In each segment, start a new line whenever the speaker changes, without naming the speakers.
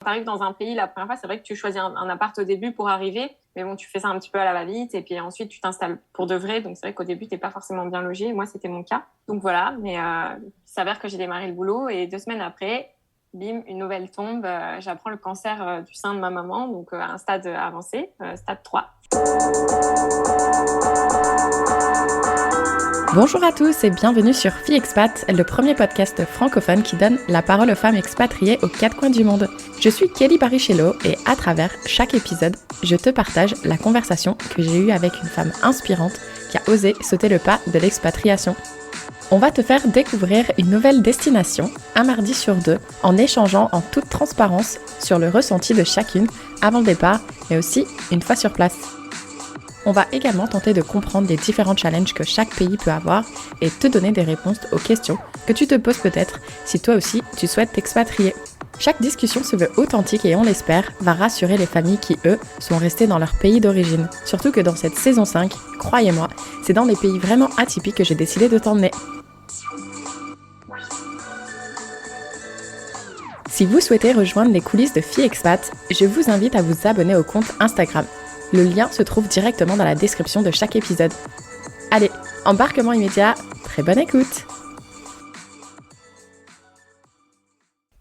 T'arrives dans un pays la première fois, c'est vrai que tu choisis un appart au début pour arriver, mais bon, tu fais ça un petit peu à la va-vite et puis ensuite tu t'installes pour de vrai. Donc c'est vrai qu'au début, t'es pas forcément bien logé. Moi, c'était mon cas. Donc voilà, mais il s'avère que j'ai démarré le boulot et 2 semaines après, bim, une nouvelle tombe. J'apprends le cancer du sein de ma maman, donc à un stade avancé, stade 3.
Bonjour à tous et bienvenue sur Fille Expat, le premier podcast francophone qui donne la parole aux femmes expatriées aux quatre coins du monde. Je suis Kelly Barichello et à travers chaque épisode, je te partage la conversation que j'ai eue avec une femme inspirante qui a osé sauter le pas de l'expatriation. On va te faire découvrir une nouvelle destination, un mardi sur deux, en échangeant en toute transparence sur le ressenti de chacune avant le départ, mais aussi une fois sur place. On va également tenter de comprendre les différents challenges que chaque pays peut avoir et te donner des réponses aux questions que tu te poses peut-être si toi aussi tu souhaites t'expatrier. Chaque discussion se veut authentique et on l'espère va rassurer les familles qui, eux, sont restées dans leur pays d'origine. Surtout que dans cette saison 5, croyez-moi, c'est dans des pays vraiment atypiques que j'ai décidé de t'emmener. Si vous souhaitez rejoindre les coulisses de Fille Expat, je vous invite à vous abonner au compte Instagram. Le lien se trouve directement dans la description de chaque épisode. Allez, embarquement immédiat, très bonne écoute!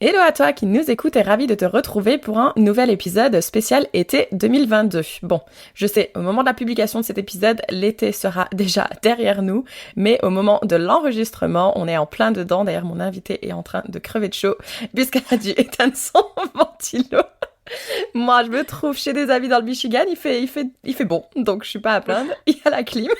Hello à toi qui nous écoute et ravi de te retrouver pour un nouvel épisode spécial été 2022. Bon, je sais, au moment de la publication de cet épisode, l'été sera déjà derrière nous, mais au moment de l'enregistrement, on est en plein dedans. D'ailleurs, mon invité est en train de crever de chaud puisqu'elle a dû éteindre son ventilo. Moi, je me trouve chez des amis dans le Michigan, il fait bon, donc je suis pas à plaindre, il y a la clim.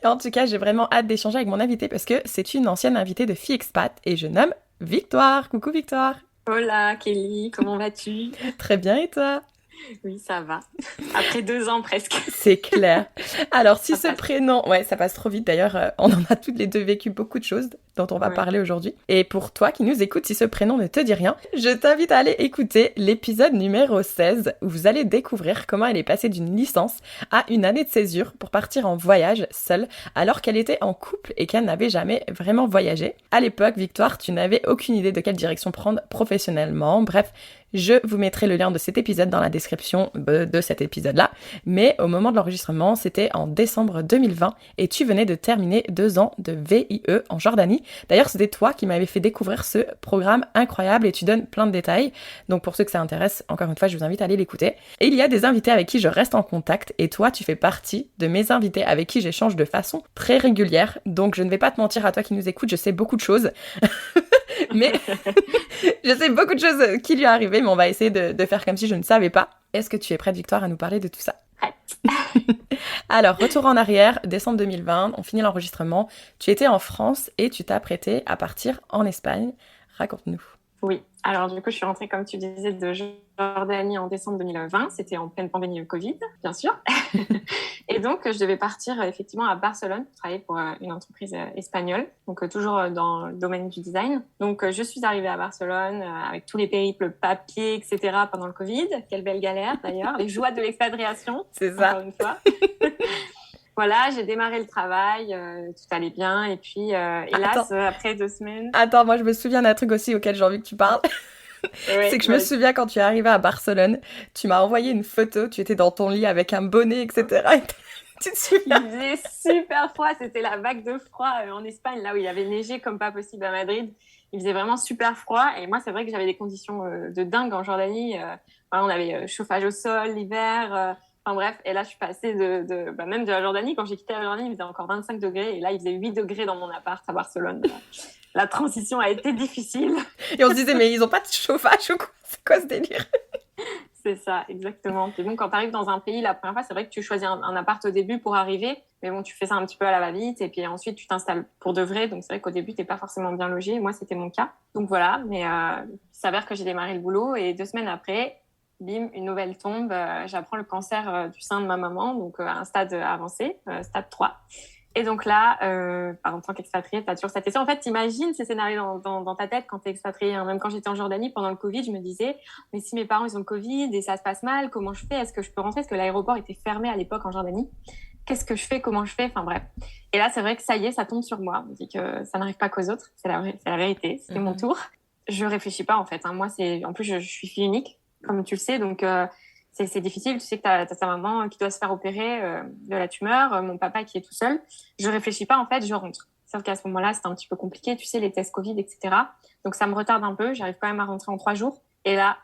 Et en tout cas, j'ai vraiment hâte d'échanger avec mon invité parce que c'est une ancienne invitée de Fille Expat et je nomme Victoire. Coucou Victoire.
Hola Kelly, comment vas-tu?
Très bien et toi?
Oui, ça va. Après 2 ans presque.
C'est clair. Alors, si
Ça
ce
passe.
prénom... Ouais, ça passe trop vite. D'ailleurs, on en a toutes les deux vécu beaucoup de choses dont on va
Ouais.
parler aujourd'hui. Et pour toi qui nous écoutes, si ce prénom ne te dit rien, je t'invite à aller écouter l'épisode numéro 16 où vous allez découvrir comment elle est passée d'une licence à une année de césure pour partir en voyage seule alors qu'elle était en couple et qu'elle n'avait jamais vraiment voyagé. À l'époque, Victoire, tu n'avais aucune idée de quelle direction prendre professionnellement. Bref, je vous mettrai le lien de cet épisode dans la description de cet épisode-là. Mais au moment de l'enregistrement, c'était en décembre 2020 et tu venais de terminer 2 ans de VIE en Jordanie. D'ailleurs, c'était toi qui m'avais fait découvrir ce programme incroyable et tu donnes plein de détails. Donc pour ceux que ça intéresse, encore une fois, je vous invite à aller l'écouter. Et il y a des invités avec qui je reste en contact et toi, tu fais partie de mes invités avec qui j'échange de façon très régulière. Donc je ne vais pas te mentir à toi qui nous écoutes, je sais beaucoup de choses. Mais je sais beaucoup de choses qui lui est arrivé, mais on va essayer de faire comme si je ne savais pas. Est-ce que tu es prête, Victoire, à nous parler de tout ça? Alors, retour en arrière, décembre 2020, on finit l'enregistrement. Tu étais en France et tu t'apprêtais à partir en Espagne. Raconte-nous.
Oui, alors du coup, je suis rentrée, comme tu disais, de Jordanie en décembre 2020. C'était en pleine pandémie Covid, bien sûr. Et donc, je devais partir effectivement à Barcelone pour travailler pour une entreprise espagnole, donc toujours dans le domaine du design. Donc, je suis arrivée à Barcelone avec tous les périples papiers, etc. pendant le Covid. Quelle belle galère d'ailleurs, les joies de l'expatriation,
C'est ça.
encore une fois. Voilà, j'ai démarré le travail, tout allait bien. Et puis, hélas, après 2 semaines...
Attends, moi je me souviens d'un truc aussi auquel j'ai envie que tu parles. C'est que je me souviens quand tu es arrivée à Barcelone, tu m'as envoyé une photo, tu étais dans ton lit avec un bonnet, etc. Et tu te souviens?
Il faisait super froid, c'était la vague de froid en Espagne, là où il avait neigé comme pas possible à Madrid. Il faisait vraiment super froid. Et moi, c'est vrai que j'avais des conditions de dingue en Jordanie. Voilà, on avait chauffage au sol l'hiver... Enfin bref, et là je suis passée même de la Jordanie. Quand j'ai quitté la Jordanie, il faisait encore 25 degrés et là il faisait 8 degrés dans mon appart à Barcelone. La transition a été difficile.
Et on se disait, mais ils ont pas de chauffage ou quoi? C'est quoi ce délire?
C'est ça, exactement. Et bon, quand tu arrives dans un pays la première fois, c'est vrai que tu choisis un appart au début pour arriver, mais bon, tu fais ça un petit peu à la va-vite et puis ensuite tu t'installes pour de vrai. Donc c'est vrai qu'au début, t'es pas forcément bien logé. Moi, c'était mon cas. Donc voilà, mais il s'avère que j'ai démarré le boulot et 2 semaines après, bim, une nouvelle tombe. J'apprends le cancer du sein de ma maman, donc à un stade avancé, stade 3. Et donc là, en tant qu'expatriée, t'as toujours cette question. En fait, t'imagines ces scénarios dans ta tête quand t'es expatriée. Hein. Même quand j'étais en Jordanie pendant le Covid, je me disais, mais si mes parents ils ont le Covid et ça se passe mal, comment je fais? Est-ce que je peux rentrer? Parce que l'aéroport était fermé à l'époque en Jordanie. Qu'est-ce que je fais? Comment je fais? Enfin bref. Et là, c'est vrai que ça y est, ça tombe sur moi. On me dit que ça n'arrive pas qu'aux autres. C'est la vérité. C'était mon tour. Je réfléchis pas en fait. Hein. Moi, en plus, je suis fille unique, comme tu le sais, donc c'est difficile. Tu sais que t'as ta maman qui doit se faire opérer de la tumeur, mon papa qui est tout seul. Je réfléchis pas en fait, je rentre. Sauf qu'à ce moment-là, c'est un petit peu compliqué, tu sais, les tests Covid, etc. Donc ça me retarde un peu. J'arrive quand même à rentrer en 3 jours. Et là,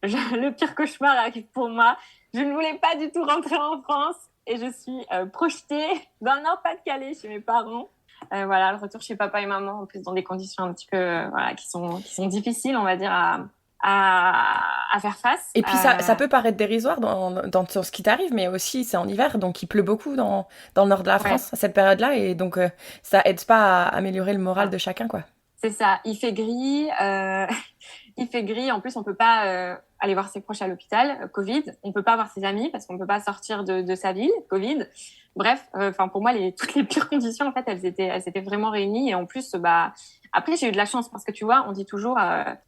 le pire cauchemar arrive pour moi. Je ne voulais pas du tout rentrer en France et je suis projetée dans le Nord-Pas-de-Calais chez mes parents. Voilà, le retour chez papa et maman, en plus dans des conditions un petit peu voilà, qui sont difficiles, on va dire, à faire face.
Et puis ça peut paraître dérisoire dans ce qui t'arrive, mais aussi c'est en hiver, donc il pleut beaucoup dans le nord de la France à cette période-là, et donc ça aide pas à améliorer le moral de chacun, quoi.
C'est ça, il fait gris, il fait gris. En plus, on peut pas aller voir ses proches à l'hôpital, Covid. On peut pas voir ses amis parce qu'on peut pas sortir de sa ville, Covid. Bref, enfin pour moi, toutes les pires conditions, en fait, elles étaient vraiment réunies. Et en plus, après, j'ai eu de la chance parce que tu vois, on dit toujours,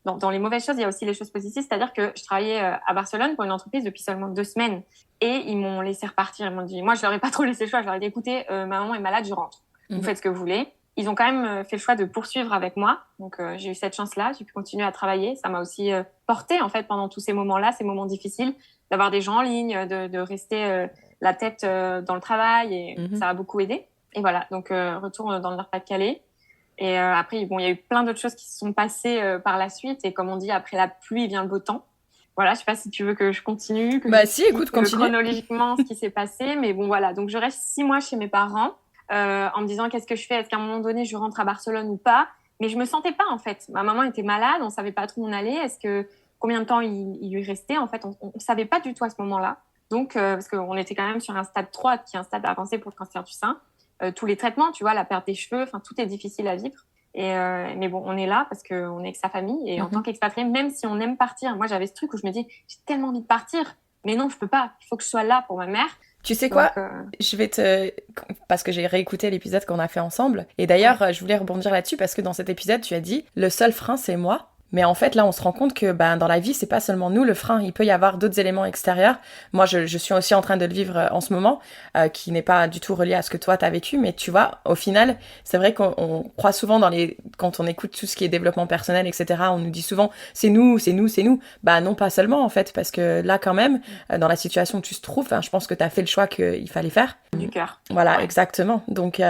dans les mauvaises choses, il y a aussi les choses positives. C'est-à-dire que je travaillais à Barcelone pour une entreprise depuis seulement 2 semaines et ils m'ont laissé repartir. Ils m'ont dit, moi, je leur ai pas trop laissé le choix. Je leur ai dit, écoutez, ma maman est malade, je rentre. Vous faites ce que vous voulez. Ils ont quand même fait le choix de poursuivre avec moi. Donc, j'ai eu cette chance-là. J'ai pu continuer à travailler. Ça m'a aussi porté, en fait, pendant tous ces moments-là, ces moments difficiles, d'avoir des gens en ligne, de rester la tête dans le travail. Et ça a beaucoup aidé. Et voilà, donc retour dans le Nord-Pas-de-Calais. Et après, bon, il y a eu plein d'autres choses qui se sont passées par la suite. Et comme on dit, après la pluie vient le beau temps. Voilà, je sais pas si tu veux que je continue.
Si, écoute, continue.
Chronologiquement, ce qui s'est passé. Mais bon, voilà. Donc, je reste 6 mois chez mes parents. En me disant qu'est-ce que je fais, est-ce qu'à un moment donné je rentre à Barcelone ou pas, mais je me sentais pas en fait. Ma maman était malade, on savait pas trop où on allait, combien de temps il lui restait, en fait on savait pas du tout à ce moment-là. Donc parce qu'on était quand même sur un stade 3 qui est un stade avancé pour le cancer du sein, tous les traitements, tu vois, la perte des cheveux, enfin tout est difficile à vivre. Mais bon, on est là parce qu'on est avec sa famille et en tant qu'expatrié, même si on aime partir, moi j'avais ce truc où je me dis j'ai tellement envie de partir, mais non je peux pas, il faut que je sois là pour ma mère.
Tu sais quoi, parce que j'ai réécouté l'épisode qu'on a fait ensemble, et d'ailleurs, je voulais rebondir là-dessus parce que dans cet épisode, tu as dit « le seul frein, c'est moi ». Mais en fait, là, on se rend compte que dans la vie, c'est pas seulement nous le frein. Il peut y avoir d'autres éléments extérieurs. Moi, je suis aussi en train de le vivre en ce moment, qui n'est pas du tout relié à ce que toi, t'as vécu. Mais tu vois, au final, c'est vrai qu'on croit souvent quand on écoute tout ce qui est développement personnel, etc., on nous dit souvent « c'est nous, c'est nous, c'est nous ». Bah non, pas seulement, en fait, parce que là, quand même, dans la situation où tu te trouves, je pense que t'as fait le choix qu'il fallait faire.
Du cœur.
Voilà, exactement. Donc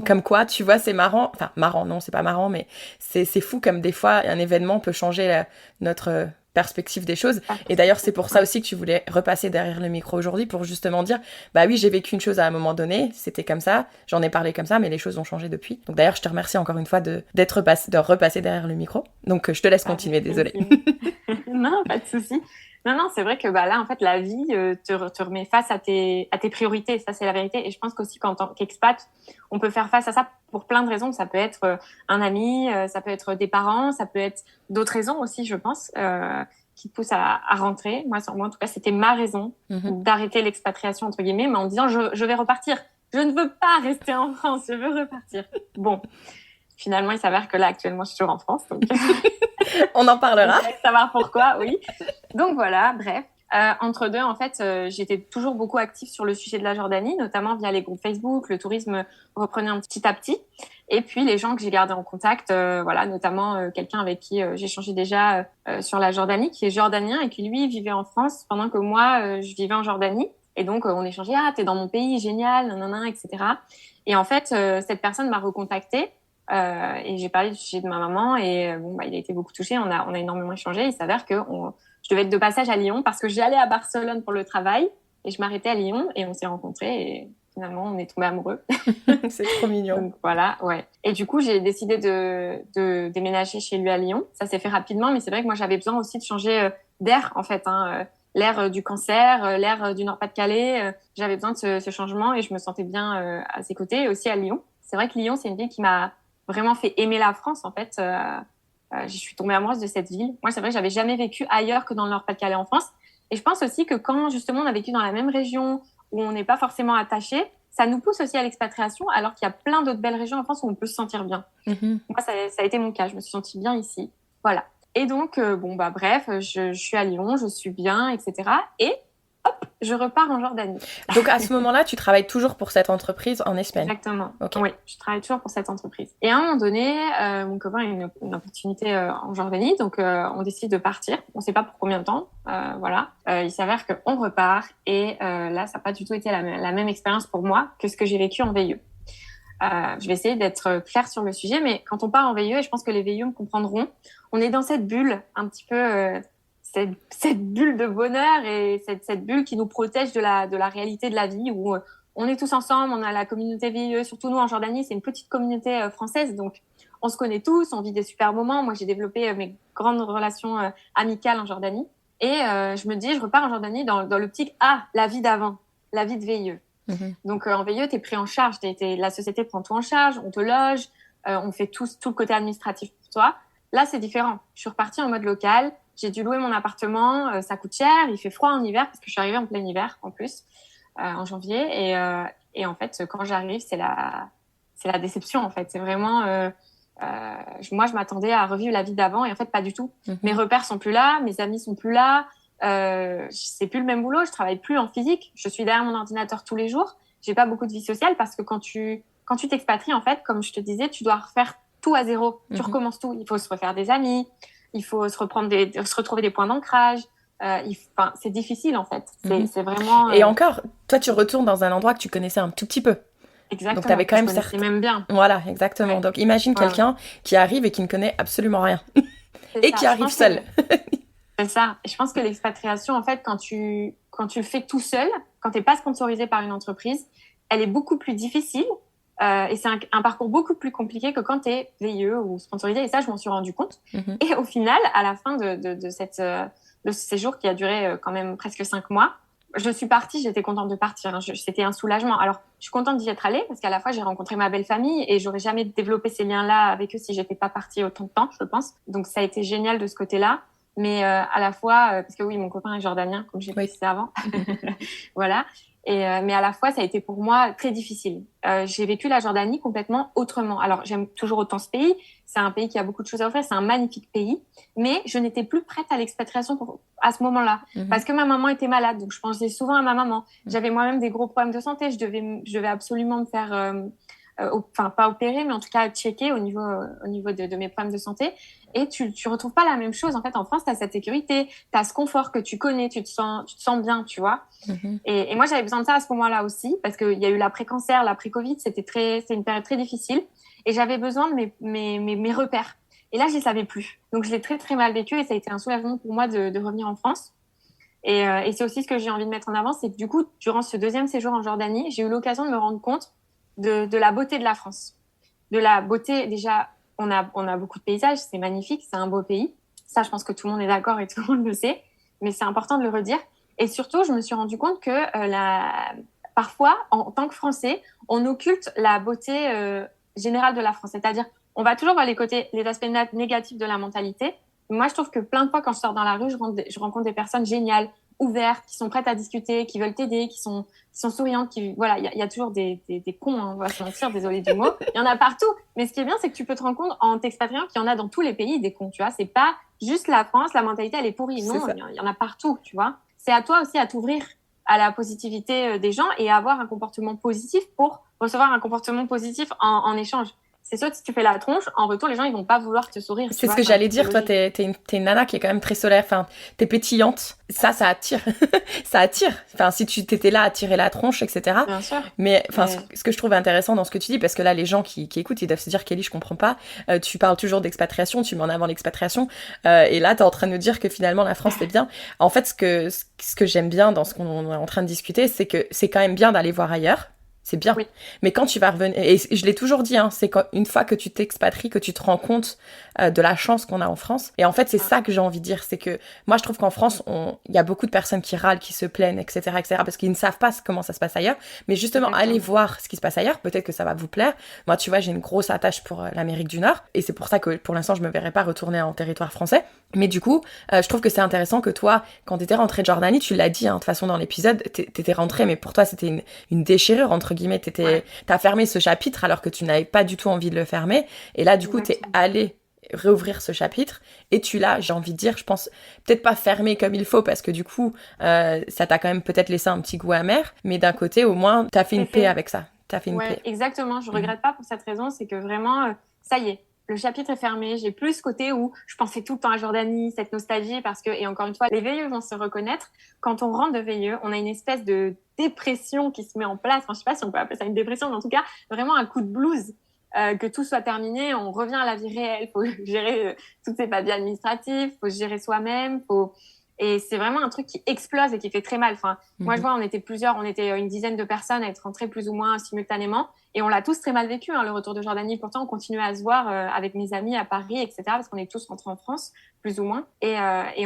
comme quoi, tu vois, c'est marrant. Enfin, marrant, non, c'est pas marrant, mais c'est fou comme des fois, un événement peut changer notre perspective des choses. Et d'ailleurs, c'est pour ça aussi que tu voulais repasser derrière le micro aujourd'hui pour justement dire, bah oui, j'ai vécu une chose à un moment donné, c'était comme ça, j'en ai parlé comme ça, mais les choses ont changé depuis. Donc d'ailleurs, je te remercie encore une fois de repasser derrière le micro. Donc je te laisse continuer, désolée.
Non, pas de souci. Non, c'est vrai que là, en fait, la vie te remet face à tes priorités. Ça, c'est la vérité. Et je pense qu'aussi qu'en tant qu'expat, on peut faire face à ça pour plein de raisons. Ça peut être un ami, ça peut être des parents, ça peut être d'autres raisons aussi, je pense, qui te poussent à rentrer. Moi, en tout cas, c'était ma raison d'arrêter l'expatriation, entre guillemets, mais en disant je vais repartir. Je ne veux pas rester en France, je veux repartir. Bon, finalement, il s'avère que là, actuellement, je suis toujours en France. Donc...
On en parlera.
Vous allez savoir pourquoi, oui. Donc voilà, bref. Entre deux, en fait, j'étais toujours beaucoup active sur le sujet de la Jordanie, notamment via les groupes Facebook. Le tourisme reprenait un petit à petit. Et puis, les gens que j'ai gardés en contact, voilà, notamment quelqu'un avec qui j'ai échangé déjà sur la Jordanie, qui est jordanien et qui, lui, vivait en France pendant que moi, je vivais en Jordanie. Et donc, on échangeait, t'es dans mon pays, génial, nanana, etc. Et en fait, cette personne m'a recontactée. Et j'ai parlé du sujet de ma maman et il a été beaucoup touché. On a énormément échangé. Il s'avère que je devais être de passage à Lyon parce que j'allais à Barcelone pour le travail et je m'arrêtais à Lyon et on s'est rencontrés et finalement on est tombés amoureux.
C'est trop mignon.
Donc voilà, ouais. Et du coup j'ai décidé de déménager chez lui à Lyon. Ça s'est fait rapidement, mais c'est vrai que moi j'avais besoin aussi de changer d'air en fait. L'air du cancer, l'air du Nord-Pas-de-Calais. J'avais besoin de ce changement et je me sentais bien à ses côtés et aussi à Lyon. C'est vrai que Lyon c'est une ville qui m'a vraiment fait aimer la France, en fait. Je suis tombée amoureuse de cette ville. Moi, c'est vrai que j'avais jamais vécu ailleurs que dans le Nord-Pas-de-Calais en France. Et je pense aussi que quand, justement, on a vécu dans la même région où on n'est pas forcément attaché, ça nous pousse aussi à l'expatriation, alors qu'il y a plein d'autres belles régions en France où on peut se sentir bien. Moi, ça a été mon cas. Je me suis sentie bien ici. Voilà. Et donc, bref, je suis à Lyon, je suis bien, etc. Et hop, je repars en Jordanie.
Donc à ce moment-là, tu travailles toujours pour cette entreprise en Espagne?
Exactement.
Okay.
Oui, je travaille toujours pour cette entreprise. Et à un moment donné, mon copain a une opportunité en Jordanie, donc on décide de partir. On ne sait pas pour combien de temps, voilà. Il s'avère qu'on repart et là, ça n'a pas du tout été la même expérience pour moi que ce que j'ai vécu en VIE. Je vais essayer d'être claire sur le sujet, mais quand on part en VIE, et je pense que les VIE me comprendront, on est dans cette bulle un petit peu... cette bulle de bonheur et cette bulle qui nous protège de la réalité de la vie où on est tous ensemble, on a la communauté VIE, surtout nous en Jordanie, c'est une petite communauté française, donc on se connaît tous, on vit des super moments. Moi, j'ai développé mes grandes relations amicales en Jordanie et je me dis, je repars en Jordanie dans l'optique, la vie d'avant, la vie de VIE. Mm-hmm. Donc en VIE, t'es pris en charge, la société prend tout en charge, on te loge, on fait tout le côté administratif pour toi. Là, c'est différent. Je suis repartie en mode local. J'ai dû louer mon appartement, ça coûte cher, il fait froid en hiver parce que je suis arrivée en plein hiver en plus, en janvier. Et en fait, quand j'arrive, c'est la déception en fait. C'est vraiment, moi je m'attendais à revivre la vie d'avant et en fait pas du tout. Mm-hmm. Mes repères sont plus là, mes amis sont plus là, c'est plus le même boulot, je travaille plus en physique, je suis derrière mon ordinateur tous les jours. J'ai pas beaucoup de vie sociale parce que quand tu t'expatries en fait, comme je te disais, tu dois refaire tout à zéro. Mm-hmm. Tu recommences tout. Il faut se refaire des amis. Il faut se retrouver des points d'ancrage. C'est difficile, en fait. C'est vraiment...
Et encore, toi, tu retournes dans un endroit que tu connaissais un tout petit peu.
Exactement.
Donc, tu avais quand même
certains... même bien.
Voilà, exactement. Ouais. Donc, imagine quelqu'un qui arrive et qui ne connaît absolument rien. Et qui arrive seul.
C'est ça. Et je pense que l'expatriation, en fait, quand tu le fais tout seul, quand tu n'es pas sponsorisé par une entreprise, elle est beaucoup plus difficile. Et c'est un parcours beaucoup plus compliqué que quand tu es VIE ou sponsorisé. Et ça, je m'en suis rendu compte. Mm-hmm. Et au final, à la fin de ce séjour qui a duré quand même presque 5 mois, je suis partie, j'étais contente de partir. C'était un soulagement. Alors, je suis contente d'y être allée parce qu'à la fois, j'ai rencontré ma belle famille et j'aurais jamais développé ces liens-là avec eux si j'étais pas partie autant de temps, je pense. Donc, ça a été génial de ce côté-là. Mais à la fois, parce que oui, mon copain est jordanien, comme j'ai précisé avant. Voilà. Mais à la fois, ça a été pour moi très difficile. J'ai vécu la Jordanie complètement autrement. Alors, j'aime toujours autant ce pays. C'est un pays qui a beaucoup de choses à offrir. C'est un magnifique pays. Mais je n'étais plus prête à l'expatriation à ce moment-là. Mm-hmm. Parce que ma maman était malade. Donc, je pensais souvent à ma maman. Mm-hmm. J'avais moi-même des gros problèmes de santé. Je devais absolument me faire... pas opérer, mais en tout cas checker au niveau de mes problèmes de santé. Et tu retrouves pas la même chose. En fait, en France, tu as cette sécurité, tu as ce confort que tu connais, tu te sens bien, tu vois. Mm-hmm. Et moi, j'avais besoin de ça à ce moment-là aussi, parce qu'il y a eu l'après-cancer, l'après-Covid, c'est une période très difficile. Et j'avais besoin de mes repères. Et là, je les savais plus. Donc, je l'ai très, très mal vécu et ça a été un soulagement pour moi de revenir en France. Et c'est aussi ce que j'ai envie de mettre en avant, c'est que du coup, durant ce deuxième séjour en Jordanie, j'ai eu l'occasion de me rendre compte de la beauté de la France. De la beauté, déjà, on a beaucoup de paysages, c'est magnifique, c'est un beau pays. Ça, je pense que tout le monde est d'accord et tout le monde le sait, mais c'est important de le redire. Et surtout, je me suis rendu compte que parfois, en tant que Français, on occulte la beauté générale de la France. C'est-à-dire, on va toujours voir les aspects négatifs de la mentalité. Moi, je trouve que plein de fois, quand je sors dans la rue, je rencontre des personnes géniales, ouvertes, qui sont prêtes à discuter, qui veulent t'aider, qui sont souriantes, voilà, il y a toujours des cons, hein, on va se mentir, désolé du mot. Il y en a partout. Mais ce qui est bien, c'est que tu peux te rendre compte en t'expatriant qu'il y en a dans tous les pays des cons, tu vois. C'est pas juste la France, la mentalité, elle est pourrie. Non, il y en a partout, tu vois. C'est à toi aussi à t'ouvrir à la positivité des gens et à avoir un comportement positif pour recevoir un comportement positif en échange. C'est sûr que si tu fais la tronche, en retour, les gens, ils vont pas vouloir te sourire.
C'est ce que j'allais dire. Toi, t'es une nana qui est quand même très solaire. Enfin, t'es pétillante. Ça attire. Ça attire. Enfin, si tu t'étais là à tirer la tronche, etc.
Bien sûr.
Mais, enfin, ce que je trouve intéressant dans ce que tu dis, parce que là, les gens qui écoutent, ils doivent se dire, Kelly, je comprends pas. Tu parles toujours d'expatriation, tu mets en avant l'expatriation. Et là, t'es en train de nous dire que finalement, la France, c'est bien. En fait, ce que j'aime bien dans ce qu'on est en train de discuter, c'est que c'est quand même bien d'aller voir ailleurs. C'est bien. Oui. Mais quand tu vas revenir, et je l'ai toujours dit, hein, c'est une fois que tu t'expatries, que tu te rends compte de la chance qu'on a en France. Et en fait, c'est ça que j'ai envie de dire, c'est que moi, je trouve qu'en France, il y a beaucoup de personnes qui râlent, qui se plaignent, etc., parce qu'ils ne savent pas comment ça se passe ailleurs. Mais justement, allez voir ce qui se passe ailleurs. Peut-être que ça va vous plaire. Moi, tu vois, j'ai une grosse attache pour l'Amérique du Nord. Et c'est pour ça que, pour l'instant, je me verrai pas retourner en territoire français. Mais du coup, je trouve que c'est intéressant que toi, quand t'étais rentrée de Jordanie, tu l'as dit, hein, de toute façon, dans l'épisode, t'étais rentrée, mais pour toi, c'était une déchirure, entre guillemets. T'as fermé ce chapitre alors que tu n'avais pas du tout envie de le fermer. Et là, du coup, t'es allée réouvrir ce chapitre et tu l'as, j'ai envie de dire, je pense, peut-être pas fermé comme il faut parce que du coup, ça t'a quand même peut-être laissé un petit goût amer, mais d'un côté, au moins, t'as fait une paix avec ça. T'as fait une
Ouais,
paix.
exactement. Je regrette pas pour cette raison. C'est que vraiment, ça y est, le chapitre est fermé. J'ai plus ce côté où je pensais tout le temps à Jordanie, cette nostalgie, parce que, et encore une fois, les veilleux vont se reconnaître. Quand on rentre de veilleux, on a une espèce de dépression qui se met en place. Enfin, je sais pas si on peut appeler ça une dépression, mais en tout cas, vraiment un coup de blues. Que tout soit terminé, on revient à la vie réelle. Faut gérer toutes ces papiers administratifs, faut se gérer soi-même, faut. Et c'est vraiment un truc qui explose et qui fait très mal. Enfin, moi, je vois, on était plusieurs, on était une dizaine de personnes à être rentrées plus ou moins simultanément. Et on l'a tous très mal vécu, hein, le retour de Jordanie. Pourtant, on continuait à se voir avec mes amis à Paris, etc., parce qu'on est tous rentrés en France, plus ou moins. Et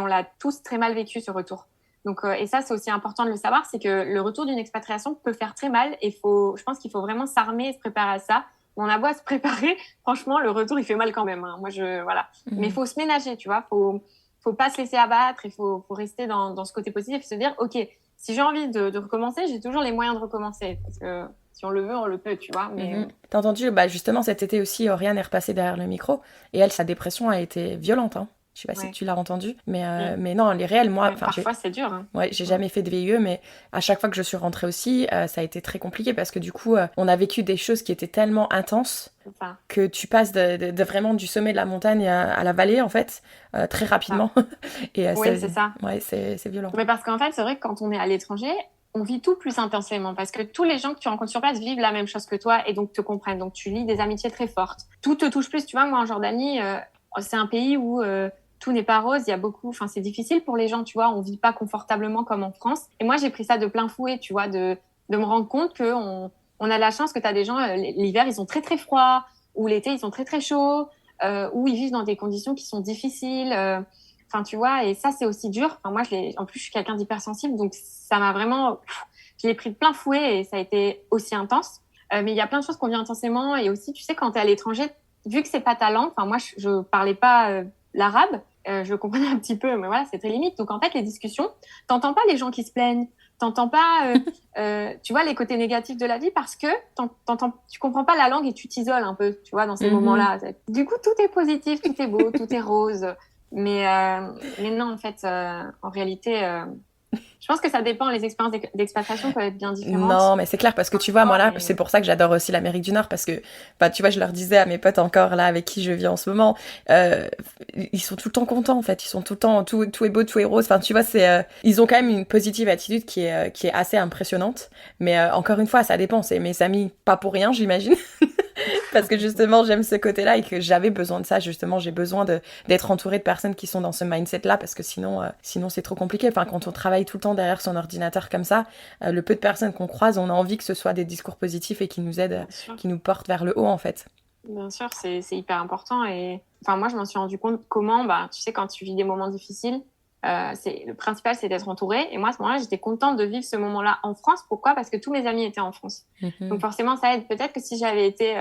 on l'a tous très mal vécu, ce retour. Donc, et ça, c'est aussi important de le savoir, c'est que le retour d'une expatriation peut faire très mal. Et je pense qu'il faut vraiment s'armer et se préparer à ça. On a beau à se préparer, franchement, le retour, il fait mal quand même. Hein. Moi, voilà. Mais il faut se ménager, tu vois. Faut pas se laisser abattre. Il faut rester dans ce côté positif et se dire, OK, si j'ai envie de recommencer, j'ai toujours les moyens de recommencer. Parce que si on le veut, on le peut, tu vois. Mais
T'as entendu, justement, cet été aussi, Oriane est repassée derrière le micro. Et elle, sa dépression a été violente. Hein. Je sais pas si tu l'as entendu. Mais non, les réels, moi...
parfois, c'est dur. Hein.
Ouais, j'ai jamais fait de VIE, mais à chaque fois que je suis rentrée aussi, ça a été très compliqué parce que du coup, on a vécu des choses qui étaient tellement intenses que tu passes de vraiment du sommet de la montagne à la vallée, en fait, très rapidement.
Et oui, c'est ça.
Ouais, c'est violent.
Mais parce qu'en fait, c'est vrai que quand on est à l'étranger, on vit tout plus intensément parce que tous les gens que tu rencontres sur place vivent la même chose que toi et donc te comprennent. Donc, tu lis des amitiés très fortes. Tout te touche plus. Tu vois, moi, en Jordanie, c'est un pays où tout n'est pas rose. Il y a beaucoup, enfin, c'est difficile pour les gens, tu vois. On vit pas confortablement comme en France. Et moi, j'ai pris ça de plein fouet, tu vois, de me rendre compte que on a la chance que tu as des gens, l'hiver, ils ont très, très froid, ou l'été, ils sont très, très chauds, ou ils vivent dans des conditions qui sont difficiles. Enfin, tu vois, et ça, c'est aussi dur. Enfin, moi, en plus, je suis quelqu'un d'hypersensible, donc ça m'a vraiment, je l'ai pris de plein fouet et ça a été aussi intense. Mais il y a plein de choses qu'on vit intensément et aussi, tu sais, quand tu es à l'étranger, vu que c'est pas ta langue, enfin, moi, je parlais pas l'arabe, je comprenais un petit peu, mais voilà, c'est très limite. Donc, en fait, les discussions, t'entends pas les gens qui se plaignent, t'entends pas, tu vois, les côtés négatifs de la vie parce que tu comprends pas la langue et tu t'isoles un peu, tu vois, dans ces moments-là. Du coup, tout est positif, tout est beau, tout est rose. Mais non, en fait, en réalité, je pense que ça dépend. Les expériences d'expatriation peuvent être bien différentes.
Non, mais c'est clair, parce que tu vois, moi là, c'est pour ça que j'adore aussi l'Amérique du Nord, parce que, tu vois, je leur disais à mes potes encore là, avec qui je vis en ce moment, ils sont tout le temps contents, en fait. Ils sont tout le temps, tout est beau, tout est rose. Enfin, tu vois, ils ont quand même une positive attitude qui est assez impressionnante. Mais encore une fois, ça dépend. C'est mes amis, pas pour rien, j'imagine. Parce que justement, j'aime ce côté-là et que j'avais besoin de ça. Justement, j'ai besoin d'être entourée de personnes qui sont dans ce mindset-là parce que sinon c'est trop compliqué. Enfin, quand on travaille tout le temps derrière son ordinateur comme ça, le peu de personnes qu'on croise, on a envie que ce soit des discours positifs et qui nous aident, qui nous portent vers le haut, en fait.
Bien sûr, c'est hyper important. Et enfin, moi, je m'en suis rendu compte comment, tu sais, quand tu vis des moments difficiles, le principal, c'est d'être entouré. Et moi, à ce moment-là, j'étais contente de vivre ce moment-là en France. Pourquoi? Parce que tous mes amis étaient en France. Donc forcément, ça aide. Peut-être que si j'avais été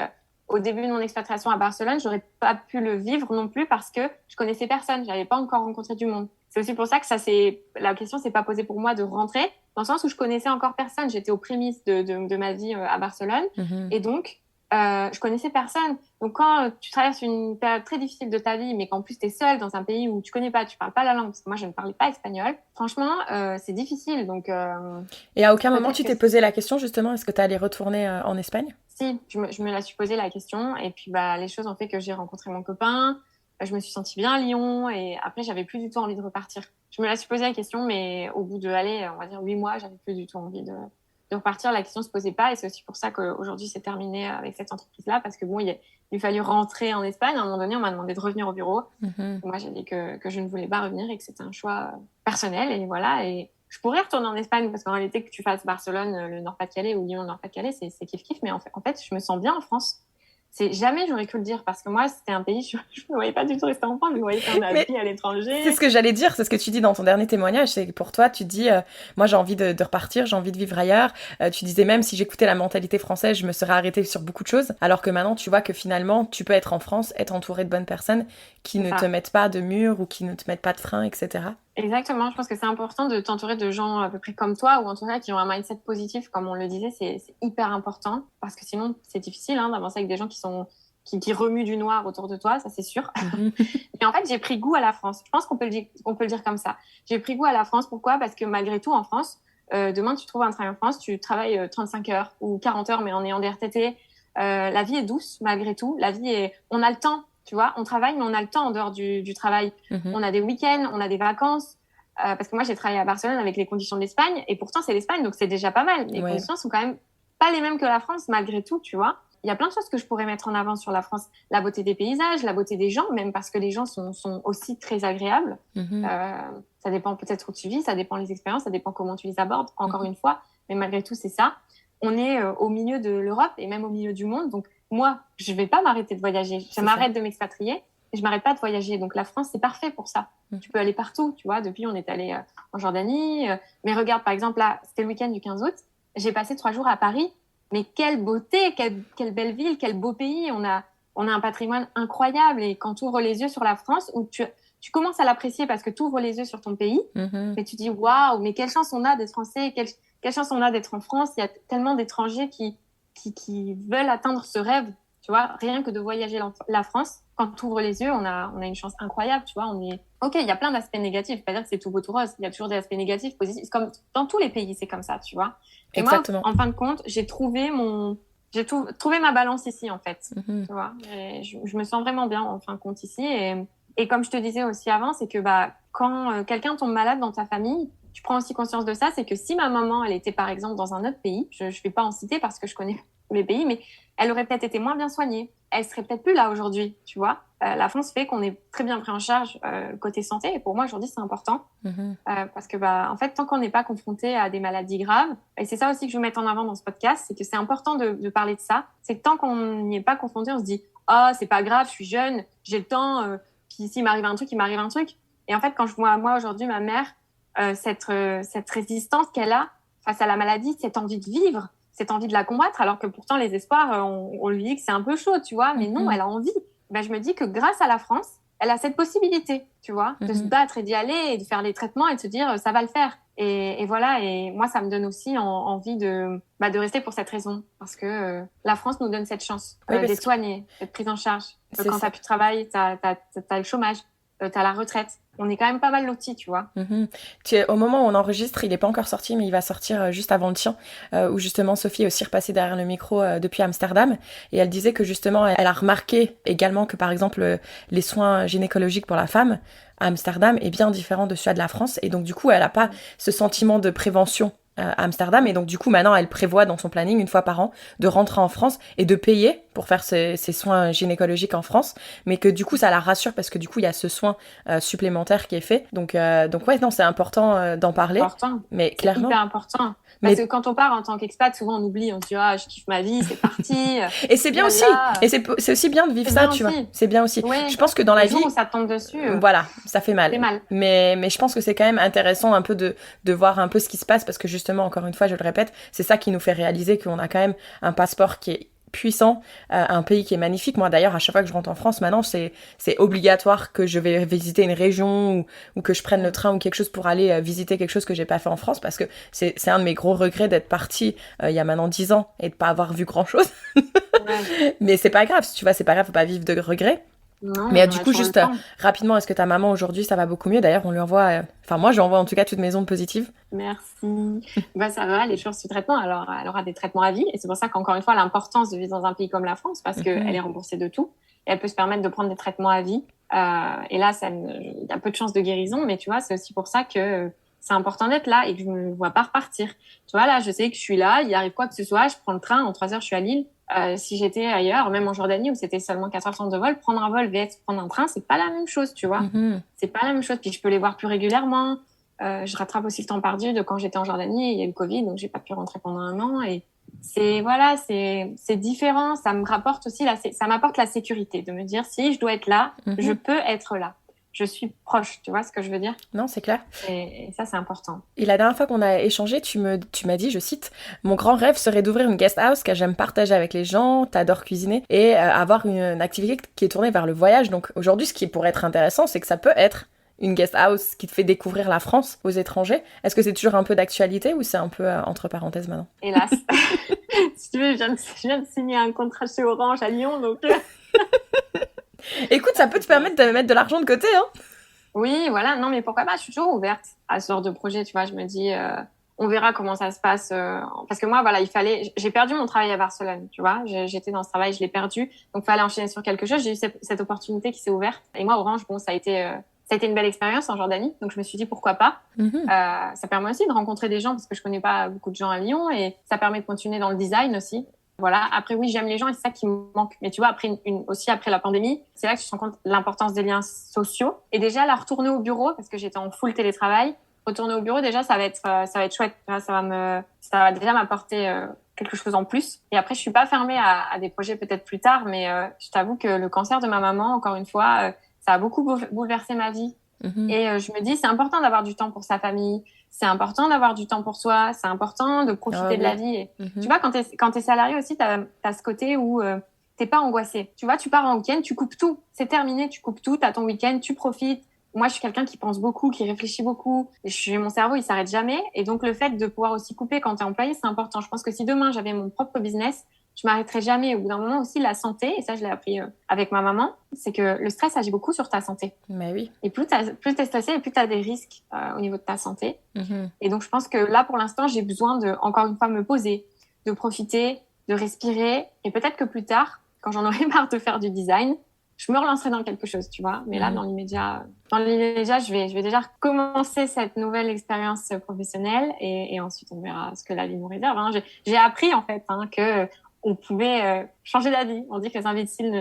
au début de mon expatriation à Barcelone, j'aurais pas pu le vivre non plus parce que je connaissais personne. J'avais pas encore rencontré du monde. C'est aussi pour ça que la question s'est pas posée pour moi de rentrer, dans le sens où je connaissais encore personne. J'étais aux prémices de ma vie à Barcelone. Et donc, je connaissais personne. Donc, quand tu traverses une période très difficile de ta vie, mais qu'en plus tu es seule dans un pays où tu connais pas, tu parles pas la langue, parce que moi je ne parlais pas espagnol, franchement, c'est difficile. Donc,
et à aucun moment tu t'es posé la question justement, est-ce que tu allais retourner en Espagne?
Si, je me la suis posé la question, et puis les choses ont fait que j'ai rencontré mon copain. Je me suis sentie bien à Lyon, et après j'avais plus du tout envie de repartir. Je me la suis posé la question, mais au bout de, on va dire 8 mois, j'avais plus du tout envie de repartir. La question se posait pas, et c'est aussi pour ça qu'aujourd'hui c'est terminé avec cette entreprise-là, parce que bon, il fallu rentrer en Espagne. À un moment donné, on m'a demandé de revenir au bureau. Moi, j'ai dit que je ne voulais pas revenir et que c'était un choix personnel, et voilà. Et je pourrais retourner en Espagne, parce qu'en réalité, que tu fasses Barcelone, le Nord-Pas-de-Calais ou Lyon, Nord-Pas-de-Calais, c'est kiff-kiff, mais en fait, je me sens bien en France. Jamais j'aurais cru le dire, parce que moi, c'était un pays, je me voyais pas du tout rester en France, je me voyais faire ma vie à l'étranger.
C'est ce que j'allais dire, c'est ce que tu dis dans ton dernier témoignage, c'est que pour toi, tu dis, moi j'ai envie de repartir, j'ai envie de vivre ailleurs. Tu disais même, si j'écoutais la mentalité française, je me serais arrêtée sur beaucoup de choses, alors que maintenant, tu vois que finalement, tu peux être en France, être entourée de bonnes personnes qui ne te mettent pas de mur ou qui ne te mettent pas de frein, etc.
Exactement, je pense que c'est important de t'entourer de gens à peu près comme toi, ou en tout cas qui ont un mindset positif, comme on le disait, c'est hyper important, parce que sinon c'est difficile d'avancer avec des gens qui sont qui remue du noir autour de toi, ça c'est sûr. Et en fait, j'ai pris goût à la France. Je pense qu'on peut le dire comme ça. J'ai pris goût à la France. Pourquoi? Parce que malgré tout, en France, demain, tu trouves un travail en France, tu travailles 35 heures ou 40 heures, mais en ayant des RTT. La vie est douce, malgré tout. On a le temps, tu vois. On travaille, mais on a le temps en dehors du travail. On a des week-ends, on a des vacances. Parce que moi, j'ai travaillé à Barcelone avec les conditions de l'Espagne. Et pourtant, c'est l'Espagne, donc c'est déjà pas mal. Les conditions sont quand même pas les mêmes que la France, malgré tout, tu vois. Il y a plein de choses que je pourrais mettre en avant sur la France. La beauté des paysages, la beauté des gens, même parce que les gens sont aussi très agréables. Ça dépend peut-être où tu vis, ça dépend des expériences, ça dépend comment tu les abordes, encore une fois. Mais malgré tout, c'est ça. On est au milieu de l'Europe et même au milieu du monde. Donc, moi, je vais pas m'arrêter de voyager. Je m'arrête de m'expatrier et je m'arrête pas de voyager. Donc, la France, c'est parfait pour ça. Tu peux aller partout, tu vois. Depuis, on est allé en Jordanie. Mais regarde, par exemple, là, c'était le week-end du 15 août. J'ai passé 3 jours à Paris. Mais quelle beauté, quelle belle ville, quel beau pays. On a un patrimoine incroyable. Et quand tu ouvres les yeux sur la France, où tu commences à l'apprécier parce que tu ouvres les yeux sur ton pays, mais tu dis waouh, mais quelle chance on a d'être français, quelle chance on a d'être en France. Il y a tellement d'étrangers qui veulent atteindre ce rêve, tu vois, rien que de voyager la France. Quand tu ouvres les yeux, on a une chance incroyable, tu vois. Ok, il y a plein d'aspects négatifs. Pas dire que c'est tout beau tout rose. Il y a toujours des aspects négatifs, positifs. Comme dans tous les pays, c'est comme ça, tu vois. Et
Exactement.
moi, en fin de compte, j'ai trouvé ma balance ici, en fait. Tu vois. Et je me sens vraiment bien, en fin de compte, ici. Et comme je te disais aussi avant, c'est que quand quelqu'un tombe malade dans ta famille, tu prends aussi conscience de ça. C'est que si ma maman, elle était par exemple dans un autre pays, je vais pas en citer parce que je connais les pays, mais elle aurait peut-être été moins bien soignée. Elle serait peut-être plus là aujourd'hui, tu vois. La France fait qu'on est très bien pris en charge côté santé. Et pour moi, aujourd'hui, c'est important. Parce que, en fait, tant qu'on n'est pas confronté à des maladies graves, et c'est ça aussi que je veux mettre en avant dans ce podcast, c'est que c'est important de parler de ça. C'est que tant qu'on n'y est pas confronté, on se dit « Oh, c'est pas grave, je suis jeune, j'ai le temps, puis s'il m'arrive un truc, il m'arrive un truc. » Et en fait, quand je vois, moi, aujourd'hui, ma mère, cette résistance qu'elle a face à la maladie, cette envie de vivre, cette envie de la combattre, alors que pourtant les espoirs, on lui dit que c'est un peu chaud, tu vois, mais non, elle a envie. Je me dis que grâce à la France, elle a cette possibilité, tu vois, de se battre et d'y aller et de faire les traitements et de se dire ça va le faire. Et voilà, et moi ça me donne aussi envie de rester pour cette raison, parce que la France nous donne cette chance d'être soignée, d'être prise en charge. Quand t'as plus de travail, t'as le chômage, t'as la retraite. On est quand même pas mal lotis, tu vois.
Au moment où on enregistre, il n'est pas encore sorti, mais il va sortir juste avant le tien, où justement Sophie est aussi repassée derrière le micro depuis Amsterdam, et elle disait que justement elle a remarqué également que par exemple les soins gynécologiques pour la femme à Amsterdam est bien différent de celui de la France, et donc du coup elle n'a pas ce sentiment de prévention à Amsterdam, et donc du coup maintenant elle prévoit dans son planning 1 fois par an de rentrer en France et de payer pour faire ses soins gynécologiques en France, mais que du coup ça la rassure parce que du coup il y a ce soin supplémentaire qui est fait, donc ouais, non, c'est important d'en parler, mais clairement
hyper important. Parce que quand on part en tant qu'expat, souvent on oublie, on se dit ah, je kiffe ma vie, c'est parti.
Et c'est bien aussi, et c'est aussi bien de vivre ça, tu vois. C'est bien aussi.
Oui.
Je pense que dans la vie,
où ça tombe dessus,
voilà, ça fait mal.
C'est mal.
Mais je pense que c'est quand même intéressant un peu de voir un peu ce qui se passe, parce que justement, encore une fois, je le répète, c'est ça qui nous fait réaliser qu'on a quand même un passeport qui est puissant, un pays qui est magnifique. Moi d'ailleurs, à chaque fois que je rentre en France maintenant, c'est obligatoire que je vais visiter une région ou que je prenne le train ou quelque chose pour aller visiter quelque chose que j'ai pas fait en France, parce que c'est un de mes gros regrets d'être partie il y a maintenant 10 ans et de pas avoir vu grand chose. Mais c'est pas grave, tu vois, c'est pas grave, faut pas vivre de regrets.
Non,
mais du coup, juste rapidement, est-ce que ta maman aujourd'hui ça va beaucoup mieux? D'ailleurs, on lui envoie, moi je lui envoie en tout cas toutes mes ondes positives.
Merci. Ça va, elle est toujours sous traitement, alors elle aura des traitements à vie, et c'est pour ça qu'encore une fois l'importance de vivre dans un pays comme la France, parce qu'elle est remboursée de tout et elle peut se permettre de prendre des traitements à vie, et là il y a peu de chances de guérison, mais tu vois, c'est aussi pour ça que c'est important d'être là et que je ne me vois pas repartir. Tu vois, là je sais que je suis là, il arrive quoi que ce soit, je prends le train, en 3 heures je suis à Lille. Si j'étais ailleurs, même en Jordanie où c'était seulement 4 heures de vol, prendre un vol vs prendre un train, c'est pas la même chose, tu vois. C'est pas la même chose. Puis je peux les voir plus régulièrement. Je rattrape aussi le temps perdu de quand j'étais en Jordanie. Il y a eu le Covid, donc j'ai pas pu rentrer pendant 1 an. Et c'est différent. Ça me rapporte aussi ça m'apporte la sécurité de me dire si je dois être là, je peux être là. Je suis proche, tu vois ce que je veux dire?
Non, c'est clair.
Et ça, c'est important.
Et la dernière fois qu'on a échangé, tu m'as dit, je cite, « Mon grand rêve serait d'ouvrir une guest house car j'aime partager avec les gens, t'adores cuisiner et avoir une activité qui est tournée vers le voyage. » Donc aujourd'hui, ce qui pourrait être intéressant, c'est que ça peut être une guest house qui te fait découvrir la France aux étrangers. Est-ce que c'est toujours un peu d'actualité ou c'est un peu entre parenthèses maintenant?
Hélas. Si tu veux, je viens de signer un contrat chez Orange à Lyon, donc...
Écoute, ça peut te permettre de mettre de l'argent de côté, hein.
Oui, voilà. Non, mais pourquoi pas? Je suis toujours ouverte à ce genre de projet. Tu vois, je me dis, on verra comment ça se passe. Parce que moi, voilà, j'ai perdu mon travail à Barcelone. Tu vois, j'étais dans ce travail, je l'ai perdu. Donc, il fallait enchaîner sur quelque chose. J'ai eu cette opportunité qui s'est ouverte. Et moi, Orange, bon, ça a été une belle expérience en Jordanie. Donc, je me suis dit, pourquoi pas? Ça permet aussi de rencontrer des gens parce que je connais pas beaucoup de gens à Lyon et ça permet de continuer dans le design aussi. Voilà. Après, oui, j'aime les gens et c'est ça qui me manque. Mais tu vois, aussi après la pandémie, c'est là que je me rends compte de l'importance des liens sociaux. Et déjà, là, retourner au bureau, parce que j'étais en full télétravail, retourner au bureau, déjà, ça va être chouette. Ça va déjà m'apporter quelque chose en plus. Et après, je suis pas fermée à des projets peut-être plus tard, mais je t'avoue que le cancer de ma maman, encore une fois, ça a beaucoup bouleversé ma vie. Et je me dis, c'est important d'avoir du temps pour sa famille. C'est important d'avoir du temps pour soi. C'est important de profiter de la vie. Et, tu vois, quand t'es salarié aussi, t'as ce côté où t'es pas angoissé. Tu vois, tu pars en week-end, tu coupes tout. C'est terminé, tu coupes tout. T'as ton week-end, tu profites. Moi, je suis quelqu'un qui pense beaucoup, qui réfléchit beaucoup. Mon cerveau, il s'arrête jamais. Et donc, le fait de pouvoir aussi couper quand t'es employé, c'est important. Je pense que si demain, j'avais mon propre business, je m'arrêterai jamais. Au bout d'un moment aussi, la santé, et ça, je l'ai appris avec ma maman, c'est que le stress agit beaucoup sur ta santé.
Mais oui.
Et plus t'es stressé, et plus t'as des risques au niveau de ta santé. Et donc, je pense que là, pour l'instant, j'ai besoin de, encore une fois, me poser, de profiter, de respirer. Et peut-être que plus tard, quand j'en aurai marre de faire du design, je me relancerai dans quelque chose, tu vois. Mais là, dans l'immédiat, je vais déjà commencer cette nouvelle expérience professionnelle et ensuite on verra ce que la vie nous réserve. Hein. J'ai appris en fait que on pouvait changer d'avis. On dit que les imbéciles,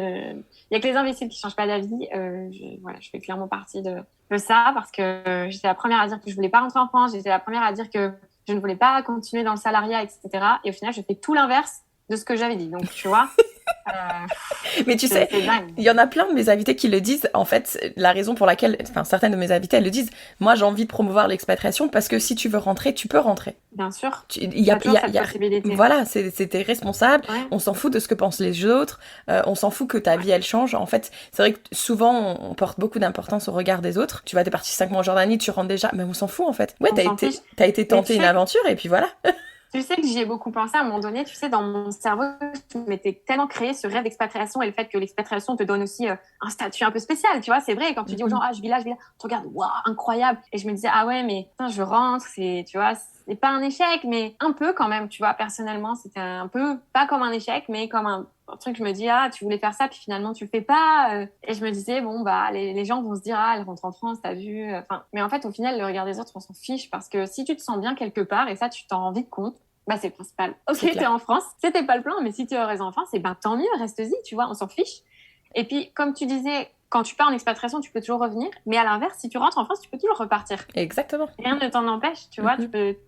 il y a que les imbéciles qui changent pas d'avis. Je fais clairement partie de ça parce que j'étais la première à dire que je voulais pas rentrer en France. J'étais la première à dire que je ne voulais pas continuer dans le salariat, etc. Et au final, je fais tout l'inverse de ce que j'avais dit. Donc, tu vois.
Mais tu sais, il y en a plein de mes invités qui le disent. En fait, la raison pour laquelle, certaines de mes invités, elles le disent. Moi, j'ai envie de promouvoir l'expatriation parce que si tu veux rentrer, tu peux rentrer.
Bien sûr.
Il y a possibilité. Voilà, t'es responsable. Ouais. On s'en fout de ce que pensent les autres. On s'en fout que ta vie, elle change. En fait, c'est vrai que souvent, on porte beaucoup d'importance au regard des autres. Tu vas, t'es parti 5 mois en Jordanie, tu rentres déjà. Mais on s'en fout, en fait. Ouais, t'as été tenter une aventure et puis voilà.
Tu sais que j'y ai beaucoup pensé à un moment donné. Tu sais, dans mon cerveau, je m'étais tellement créé ce rêve d'expatriation et le fait que l'expatriation te donne aussi un statut un peu spécial. Tu vois, c'est vrai. Quand tu dis aux gens, ah, je vis là, tu regardes, waouh, incroyable. Et je me disais, ah ouais, mais putain, je rentre, tu vois, c'est pas un échec, mais un peu quand même. Tu vois, personnellement, c'était un peu pas comme un échec, mais comme un truc. Je me dis, ah, tu voulais faire ça, puis finalement, tu le fais pas. Et je me disais, bon, bah, les gens vont se dire, ah, elle rentre en France, t'as vu. Mais en fait, au final, le regard des autres, on s'en fiche parce que si tu te sens bien quelque part, et ça, tu t'en rends vite compte, bah, c'est le principal. Ok, t'es en France, c'était pas le plan, mais si tu es heureuse en France, ben, tant mieux, reste-y, tu vois, on s'en fiche. Et puis, comme tu disais, quand tu pars en expatriation, tu peux toujours revenir. Mais à l'inverse, si tu rentres en France, tu peux toujours repartir.
Exactement.
Rien ne t'en empêche, tu vois.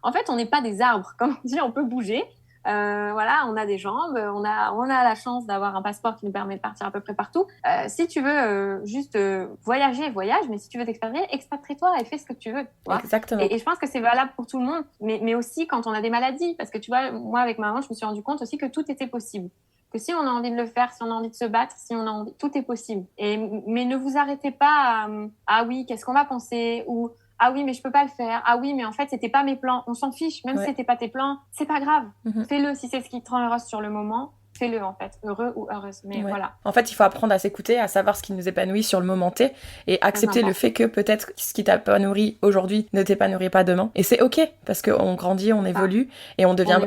En fait, on n'est pas des arbres. Comme on dit, on peut bouger. Voilà, on a des jambes, on a la chance d'avoir un passeport qui nous permet de partir à peu près partout. Si tu veux juste voyager, voyage, mais si tu veux t'expatrier, expatrie-toi et fais ce que tu veux. Tu vois.
Exactement.
Et je pense que c'est valable pour tout le monde, mais aussi quand on a des maladies, parce que tu vois, moi avec ma maman, je me suis rendu compte aussi que tout était possible. Que si on a envie de le faire, si on a envie de se battre, si on a envie, tout est possible. Mais ne vous arrêtez pas à ah oui, qu'est-ce qu'on va penser ou ah oui, mais je peux pas le faire. Ah oui, mais en fait, c'était pas mes plans. On s'en fiche. Même si c'était pas tes plans, c'est pas grave. Fais-le si c'est ce qui te rend heureuse sur le moment. Fais-le, en fait. Heureux ou heureuse. Mais voilà.
En fait, il faut apprendre à s'écouter, à savoir ce qui nous épanouit sur le moment T et accepter le fait que peut-être ce qui t'épanouit aujourd'hui ne t'épanouirait pas demain. Et c'est OK parce qu'on grandit, on évolue et on devient,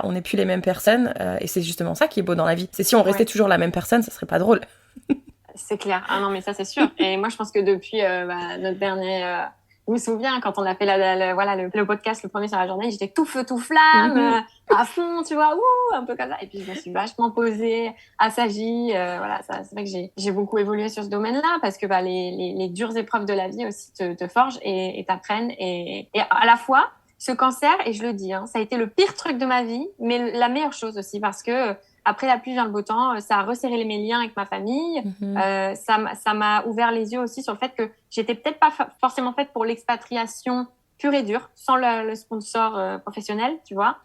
on n'est plus les mêmes personnes. Et c'est justement ça qui est beau dans la vie. C'est si on restait toujours la même personne, ça serait pas drôle.
C'est clair. Ah non, mais ça, c'est sûr. Et moi, je pense que depuis notre dernier... Je me souviens quand on a fait le podcast, le premier sur la journée, j'étais tout feu, tout flamme, à fond, tu vois, un peu comme ça. Et puis, je me suis vachement posée, assagie. Voilà, c'est vrai que j'ai beaucoup évolué sur ce domaine-là parce que les dures épreuves de la vie aussi te forgent et t'apprennent. Et à la fois, ce cancer, et je le dis, hein, ça a été le pire truc de ma vie, mais la meilleure chose aussi parce que après la pluie vient le beau temps, ça a resserré mes liens avec ma famille, ça m'a ouvert les yeux aussi sur le fait que j'étais peut-être pas forcément faite pour l'expatriation pure et dure, sans le sponsor professionnel, tu vois.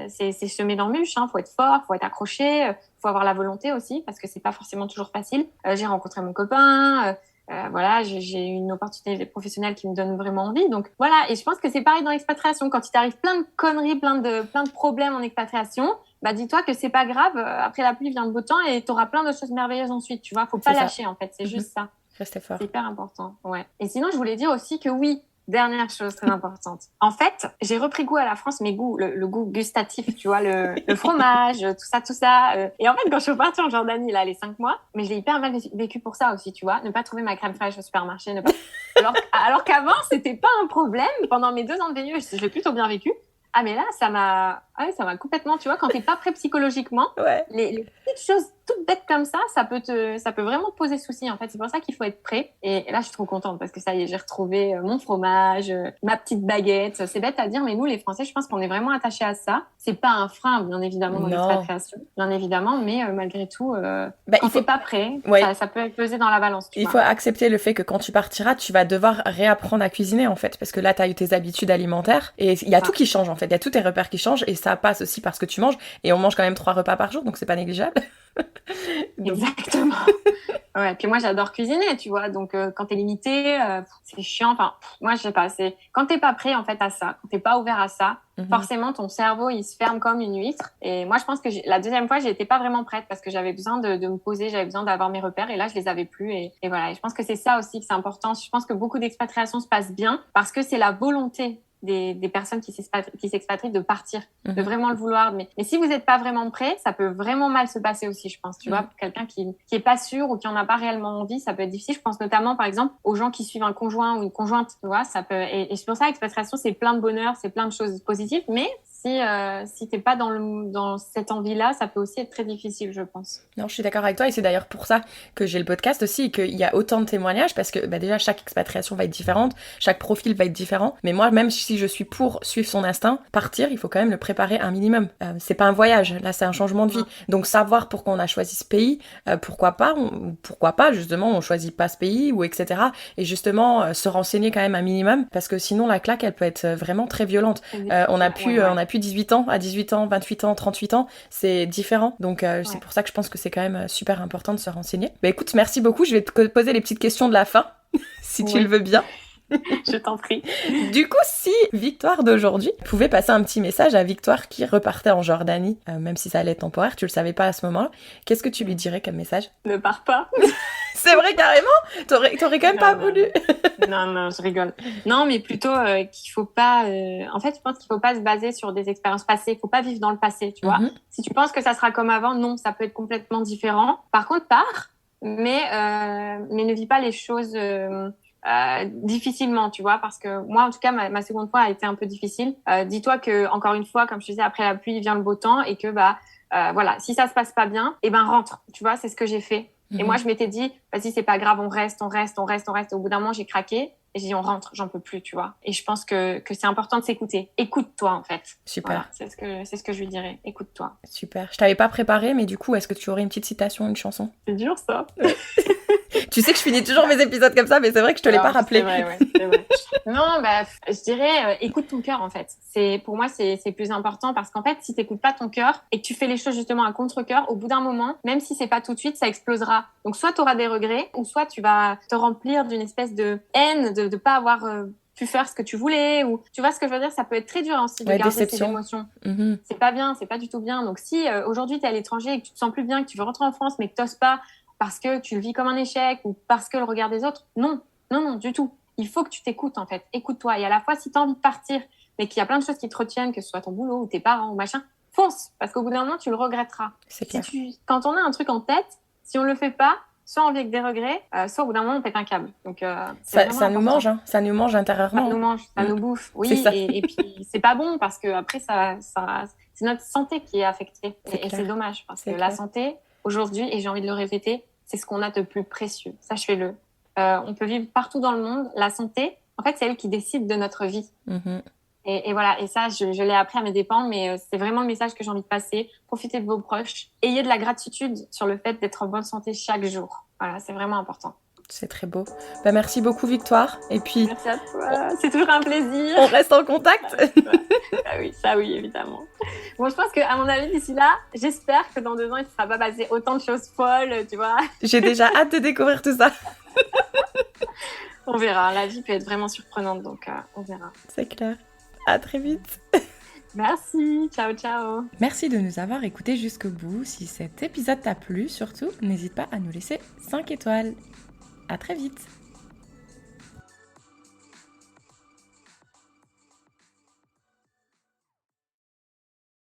C'est semé d'embûches, faut être fort, faut être accroché, faut avoir la volonté aussi, parce que c'est pas forcément toujours facile. J'ai rencontré mon copain, voilà, j'ai une opportunité professionnelle qui me donne vraiment envie. Donc voilà, et je pense que c'est pareil dans l'expatriation. Quand il t'arrive plein de conneries, plein de problèmes en expatriation, bah dis-toi que c'est pas grave. Après la pluie vient le beau temps et t'auras plein de choses merveilleuses ensuite. Tu vois, faut pas lâcher en fait. C'est juste ça.
Restez fort.
C'est hyper important. Ouais. Et sinon, je voulais dire aussi que oui. Dernière chose très importante. En fait, j'ai repris goût à la France, mes goûts, le goût gustatif, tu vois, le fromage, tout ça. Et en fait, quand je suis partie en Jordanie, là, les 5 mois, mais je l'ai hyper mal vécu pour ça aussi, tu vois. Ne pas trouver ma crème fraîche au supermarché. Alors qu'avant, c'était pas un problème. Pendant mes 2 ans de VIE, je l'ai plutôt bien vécu. Ah, mais là, ça m'a complètement, tu vois, quand t'es pas prêt psychologiquement, les petites choses toutes bêtes comme ça peut vraiment te poser souci, en fait. C'est pour ça qu'il faut être prêt. Et là, je suis trop contente parce que ça y est, j'ai retrouvé mon fromage, ma petite baguette. C'est bête à dire, mais nous, les Français, je pense qu'on est vraiment attachés à ça. C'est pas un frein, bien évidemment, dans l'expatriation. Bien évidemment, mais malgré tout, quand t'es pas prêt, ça peut peser dans la balance, tu vois.
Il faut accepter le fait que quand tu partiras, tu vas devoir réapprendre à cuisiner, en fait. Parce que là, t'as eu tes habitudes alimentaires et il y a tout qui change, en fait. Il y a tous tes repères qui changent et ça passe aussi parce que tu manges. Et on mange quand même 3 repas par jour, donc c'est pas négligeable.
Donc... Exactement. Ouais, puis moi j'adore cuisiner, tu vois. Donc quand t'es limité, c'est chiant. Enfin, moi je sais pas. C'est quand t'es pas prêt en fait à ça, quand t'es pas ouvert à ça, forcément ton cerveau il se ferme comme une huître. Et moi je pense que la deuxième fois j'étais pas vraiment prête parce que j'avais besoin de me poser, j'avais besoin d'avoir mes repères et là je les avais plus. Et voilà. Et je pense que c'est ça aussi que c'est important. Je pense que beaucoup d'expatriations se passent bien parce que c'est la volonté des personnes qui s'expatrient de partir, de vraiment le vouloir. Mais si vous n'êtes pas vraiment prêt, ça peut vraiment mal se passer aussi, je pense. Tu vois, pour quelqu'un qui est pas sûr ou qui en a pas réellement envie, ça peut être difficile. Je pense notamment, par exemple, aux gens qui suivent un conjoint ou une conjointe. Tu vois, ça peut. Et c'est pour ça, l'expatriation, c'est plein de bonheur, c'est plein de choses positives. Mais si t'es pas dans cette envie-là, ça peut aussi être très difficile, je pense.
Non, je suis d'accord avec toi et c'est d'ailleurs pour ça que j'ai le podcast aussi et qu'il y a autant de témoignages parce que déjà chaque expatriation va être différente, chaque profil va être différent. Mais moi, même si je suis pour suivre son instinct, partir, il faut quand même le préparer un minimum. C'est pas un voyage, là c'est un changement de vie. Donc savoir pourquoi on a choisi ce pays, pourquoi pas justement on choisit pas ce pays ou etc. Et justement se renseigner quand même un minimum parce que sinon la claque elle peut être vraiment très violente. On a pu 18 ans, à 18 ans, 28 ans, 38 ans, c'est différent. Donc c'est pour ça que je pense que c'est quand même super important de se renseigner. Bah écoute, merci beaucoup, je vais te poser les petites questions de la fin, si tu le veux bien.
Je t'en prie.
Du coup, si Victoire d'aujourd'hui pouvait passer un petit message à Victoire qui repartait en Jordanie, même si ça allait être temporaire, tu le savais pas à ce moment-là, qu'est-ce que tu lui dirais comme message ?
Ne pars pas.
C'est vrai, carrément ? T'aurais quand même pas voulu.
Non, je rigole. Non, mais plutôt qu'il faut pas... En fait, je pense qu'il faut pas se baser sur des expériences passées. Il faut pas vivre dans le passé, tu vois. Si tu penses que ça sera comme avant, non, ça peut être complètement différent. Par contre, pars, mais ne vis pas les choses... difficilement, tu vois, parce que moi en tout cas ma seconde fois a été un peu difficile. Dis-toi que encore une fois, comme je te disais, après la pluie vient le beau temps et que voilà, si ça se passe pas bien, rentre, tu vois, c'est ce que j'ai fait. Et moi je m'étais dit vas-y, c'est pas grave, on reste. Au bout d'un moment j'ai craqué et j'ai dit on rentre, j'en peux plus, tu vois. Et je pense que c'est important de s'écouter. Écoute-toi en fait.
Super.
Voilà, c'est ce que je lui dirais. Écoute-toi.
Super. Je t'avais pas préparé, mais du coup, est-ce que tu aurais une petite citation, une chanson ?
C'est dur ça.
Tu sais que je finis toujours mes épisodes comme ça, mais c'est vrai que je te l'ai pas rappelé.
C'est vrai. Non, je dirais, écoute ton cœur, en fait. Pour moi, c'est plus important parce qu'en fait, si t'écoutes pas ton cœur et que tu fais les choses justement à contre-cœur, au bout d'un moment, même si c'est pas tout de suite, ça explosera. Donc, soit t'auras des regrets, ou soit tu vas te remplir d'une espèce de haine de pas avoir pu faire ce que tu voulais, ou tu vois ce que je veux dire, ça peut être très dur aussi de garder ces émotions. C'est pas bien, c'est pas du tout bien. Donc, si aujourd'hui t'es à l'étranger et que tu te sens plus bien, que tu veux rentrer en France, mais que t'oses pas, parce que tu le vis comme un échec ou parce que le regard des autres. Non, du tout. Il faut que tu t'écoutes, en fait. Écoute-toi. Et à la fois, si tu as envie de partir, mais qu'il y a plein de choses qui te retiennent, que ce soit ton boulot ou tes parents ou machin, fonce. Parce qu'au bout d'un moment, tu le regretteras.
C'est clair.
Quand on a un truc en tête, si on le fait pas, soit on vit avec des regrets, soit au bout d'un moment, on pète un câble. Donc,
ça nous mange, hein. Ça nous mange intérieurement.
Ça nous mange, ça nous bouffe. Oui, et puis c'est pas bon parce que après, c'est notre santé qui est affectée. Et c'est dommage parce que la santé, aujourd'hui, et j'ai envie de le répéter, c'est ce qu'on a de plus précieux. Sachez-le. On peut vivre partout dans le monde. La santé, en fait, c'est elle qui décide de notre vie. Et voilà. Et ça, je l'ai appris à mes dépens, mais c'est vraiment le message que j'ai envie de passer. Profitez de vos proches. Ayez de la gratitude sur le fait d'être en bonne santé chaque jour. Voilà, c'est vraiment important.
C'est très beau. Merci beaucoup, Victoire. Et puis...
Merci à toi. C'est toujours un plaisir.
On reste en contact.
Ça oui, évidemment. Bon, je pense qu'à mon avis, d'ici là, j'espère que dans 2 ans, il ne sera pas passé autant de choses folles, tu vois.
J'ai déjà hâte de découvrir tout ça.
On verra. La vie peut être vraiment surprenante, donc on verra.
C'est clair. À très vite.
Merci. Ciao, ciao.
Merci de nous avoir écoutés jusqu'au bout. Si cet épisode t'a plu, surtout, n'hésite pas à nous laisser 5 étoiles. À très vite.